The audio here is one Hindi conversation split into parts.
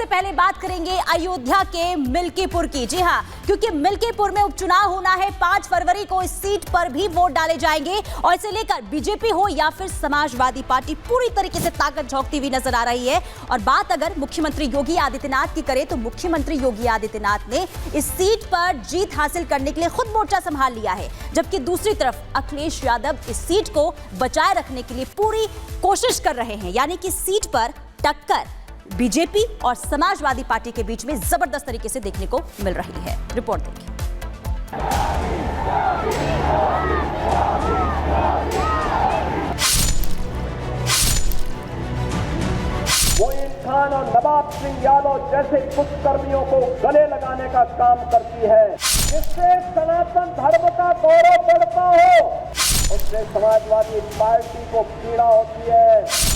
पहले बात करेंगे अयोध्या के मिल्कीपुर की। जी हां, क्योंकि मिल्कीपुर में उपचुनाव होना है 5 फरवरी को। इस सीट पर भी वोट डाले जाएंगे और इसे लेकर बीजेपी हो या फिर समाजवादी पार्टी पूरी तरीके से ताकत झोंकती हुई नजर आ रही है। और बात अगर मुख्यमंत्री योगी आदित्यनाथ की करें तो मुख्यमंत्री योगी आदित्यनाथ ने इस सीट पर जीत हासिल करने के लिए खुद मोर्चा संभाल लिया है, जबकि दूसरी तरफ अखिलेश यादव इस सीट को बचाए रखने के लिए पूरी कोशिश कर रहे हैं। यानी कि सीट पर टक्कर बीजेपी और समाजवादी पार्टी के बीच में जबरदस्त तरीके से देखने को मिल रही है। रिपोर्ट देखिए। मोइन खान और नवाब सिंह यादव जैसे दुष्कर्मियों को गले लगाने का काम करती है। जिससे सनातन धर्म का गौरव बढ़ता हो, उससे समाजवादी पार्टी को पीड़ा होती है।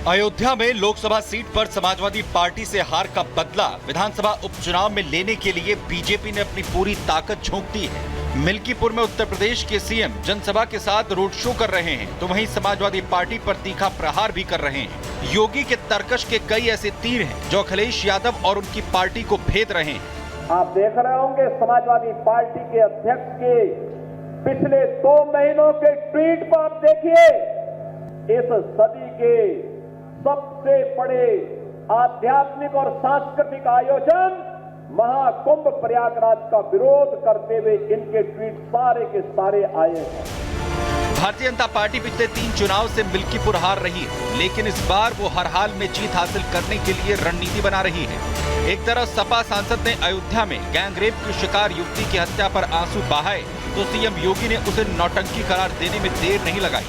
अयोध्या में लोकसभा सीट पर समाजवादी पार्टी से हार का बदला विधानसभा उपचुनाव में लेने के लिए बीजेपी ने अपनी पूरी ताकत झोंक दी है। मिल्कीपुर में उत्तर प्रदेश के सीएम जनसभा के साथ रोड शो कर रहे हैं, तो वहीं समाजवादी पार्टी पर तीखा प्रहार भी कर रहे हैं। योगी के तर्कश के कई ऐसे तीर हैं जो अखिलेश यादव और उनकी पार्टी को भेद रहे हैं। आप देख रहे होंगे समाजवादी पार्टी के अध्यक्ष के पिछले 2 महीनों के ट्वीट पर आप देखिए, इस सदी के सबसे बड़े आध्यात्मिक और सांस्कृतिक आयोजन महाकुंभ प्रयागराज का विरोध करते हुए इनके ट्वीट सारे के सारे आए हैं। भारतीय जनता पार्टी पिछले 3 चुनाव से मिल्कीपुर हार रही है, लेकिन इस बार वो हर हाल में जीत हासिल करने के लिए रणनीति बना रही है। एक तरफ सपा सांसद ने अयोध्या में गैंगरेप की शिकार युवती की हत्या पर आंसू बहाए, तो सीएम योगी ने उसे नौटंकी करार देने में देर नहीं लगाई।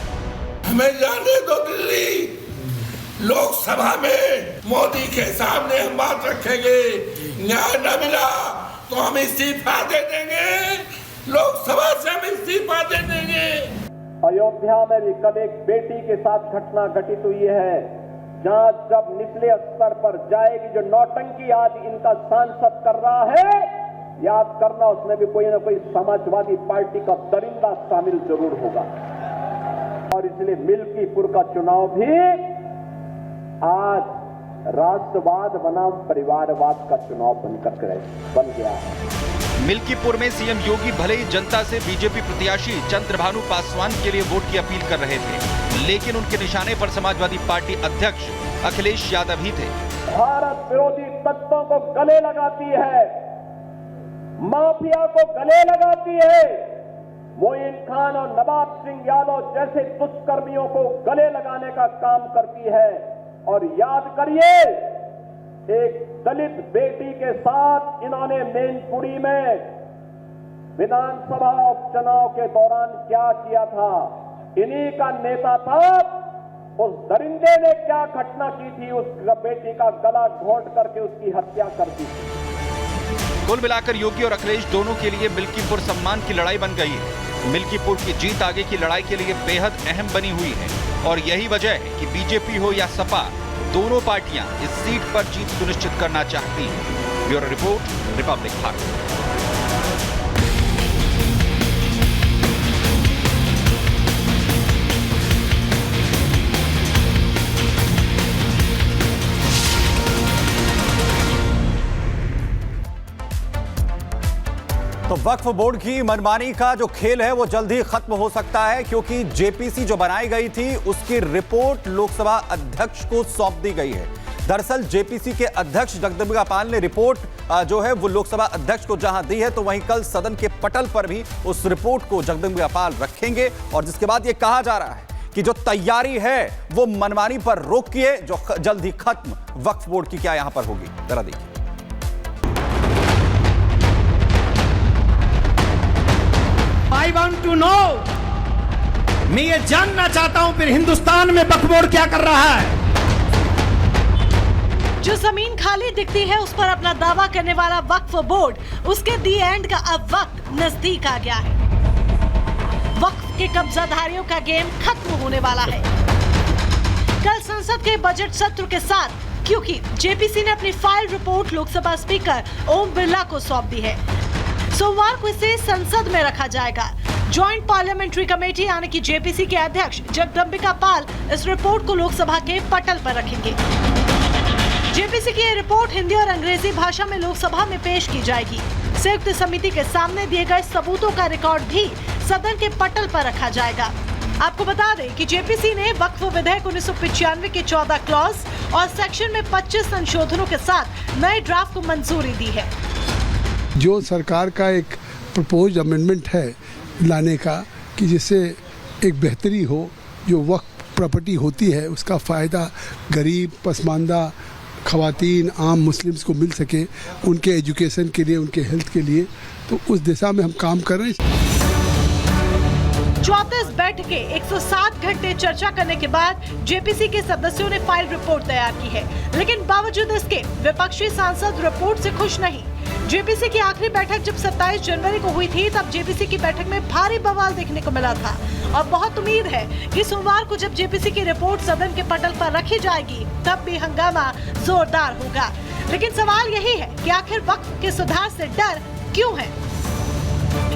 हमें जाने दो दिल्ली, लोकसभा में मोदी के सामने हम बात रखेंगे। न्याय न मिला तो हम इस्तीफा दे देंगे, लोकसभा से हम इस्तीफा दे देंगे। अयोध्या में भी कल एक बेटी के साथ घटना घटित हुई है, जहां जब निचले स्तर पर जाएगी, जो नौटंकी आज इनका सांसद कर रहा है, याद करना उसमें भी कोई ना कोई समाजवादी पार्टी का दरिंदा शामिल जरूर होगा। और इसलिए मिल्कीपुर का चुनाव भी आज राष्ट्रवाद बनाम परिवारवाद का चुनाव बन गया है। मिल्कीपुर में सीएम योगी भले ही जनता से बीजेपी प्रत्याशी चंद्रभानु पासवान के लिए वोट की अपील कर रहे थे, लेकिन उनके निशाने पर समाजवादी पार्टी अध्यक्ष अखिलेश यादव ही थे। भारत विरोधी तत्वों को गले लगाती है, माफिया को गले लगाती है। मोइन खान और नवाब सिंह यादव जैसे दुष्कर्मियों को गले लगाने का काम करती है। और याद करिए, एक दलित बेटी के साथ इन्होंने मैनपुरी में विधानसभा उपचुनाव के दौरान क्या किया था। इन्हीं का नेता था। उस दरिंदे ने क्या घटना की थी, उस बेटी का गला घोंट करके उसकी हत्या कर दी थी। कुल मिलाकर योगी और अखिलेश दोनों के लिए मिल्कीपुर सम्मान की लड़ाई बन गई है। मिल्कीपुर की जीत आगे की लड़ाई के लिए बेहद अहम बनी हुई है, और यही वजह है कि बीजेपी हो या सपा, दोनों पार्टियां इस सीट पर जीत सुनिश्चित करना चाहती हैं। Bureau report, Republic Bharat. तो वक्फ बोर्ड की मनमानी का जो खेल है वो जल्द ही खत्म हो सकता है, क्योंकि जेपीसी जो बनाई गई थी उसकी रिपोर्ट लोकसभा अध्यक्ष को सौंप दी गई है। दरअसल जेपीसी के अध्यक्ष जगदम्बिका पाल ने रिपोर्ट जो है वो लोकसभा अध्यक्ष को जहां दी है, तो वहीं कल सदन के पटल पर भी उस रिपोर्ट को जगदम्बिका पाल रखेंगे। और जिसके बाद ये कहा जा रहा है कि जो तैयारी है वो मनमानी पर रोकिए, जो जल्द ही खत्म वक्फ बोर्ड की क्या यहां पर होगी, जरा देखिए। I want to know, मैं ये जानना चाहता हूं फिर हिंदुस्तान में वक्फ बोर्ड क्या कर रहा है। जो जमीन खाली दिखती है उस पर अपना दावा करने वाला वक्फ बोर्ड, उसके दी एंड का अब वक्त नजदीक आ गया है। वक्फ के कब्जाधारियों का गेम खत्म होने वाला है। कल संसद के बजट सत्र के साथ, क्योंकि जेपीसी ने अपनी file report Lok Sabha speaker Om Birla को सौंप दी है, सोमवार को इसे संसद में रखा जाएगा। ज्वाइंट पार्लियामेंट्री कमेटी यानी कि जेपीसी के अध्यक्ष जगदम्बिका पाल इस रिपोर्ट को लोकसभा के पटल पर रखेंगे। जेपीसी की ये रिपोर्ट हिंदी और अंग्रेजी भाषा में लोकसभा में पेश की जाएगी। संयुक्त समिति के सामने दिए गए सबूतों का रिकॉर्ड भी सदन के पटल पर रखा जाएगा। आपको बता दें कि जेपीसी ने वक्फ विधेयक 1995 के 14 क्लॉज और सेक्शन में 25 संशोधनों के साथ नए ड्राफ्ट को मंजूरी दी है। जो सरकार का एक प्रपोज अमेंडमेंट है लाने का कि जिससे एक बेहतरी हो, जो वक्फ प्रॉपर्टी होती है उसका फ़ायदा गरीब, पसमानदा, ख़वातीन, आम मुस्लिम्स को मिल सके, उनके एजुकेशन के लिए, उनके हेल्थ के लिए, तो उस दिशा में हम काम कर रहे हैं। 34 बैठकें 107 घंटे चर्चा करने के बाद जेपीसी के सदस्यों ने फाइल रिपोर्ट तैयार की है, लेकिन बावजूद इसके विपक्षी सांसद रिपोर्ट से खुश नहीं। जेपीसी की आखिरी बैठक जब 27 जनवरी को हुई थी, तब जेपीसी की बैठक में भारी बवाल देखने को मिला था और बहुत उम्मीद है कि सोमवार को जब जेपीसी की रिपोर्ट सदन के पटल पर रखी जाएगी, तब भी हंगामा जोरदार होगा। लेकिन सवाल यही है कि आखिर वक्फ के सुधार से डर क्यों है?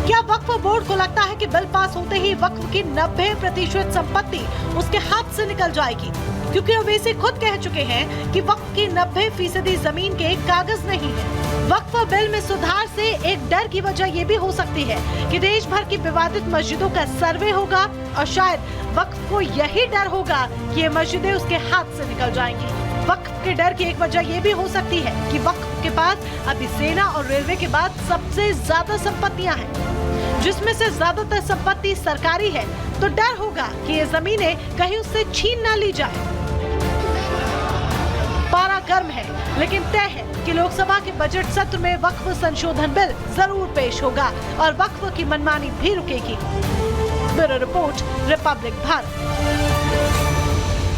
क्या वक्फ बोर्ड को लगता है कि बिल पास होते ही वक्फ की 90% संपत्ति उसके हाथ से निकल जाएगी? क्योंकि ओवैसी खुद कह चुके हैं कि वक्फ की 90% जमीन के कागज नहीं है। वक्फ बिल में सुधार से एक डर की वजह ये भी हो सकती है कि देश भर की विवादित मस्जिदों का सर्वे होगा और शायद वक्फ को यही डर होगा कि ये मस्जिदें उसके हाथ से निकल जाएंगी। वक्फ के डर की एक वजह ये भी हो सकती है कि वक्फ के पास अभी सेना और रेलवे के बाद सबसे ज्यादा संपत्तियां हैं, जिसमें से ज्यादातर संपत्ति सरकारी है, तो डर होगा कि ये जमीनें कहीं उससे छीन ना ली जाए। पारा गर्म है, लेकिन तय है कि लोकसभा के बजट सत्र में वक्फ संशोधन बिल जरूर पेश होगा और वक्फ की मनमानी भी रुकेगी। Bureau report, Republic Bharat.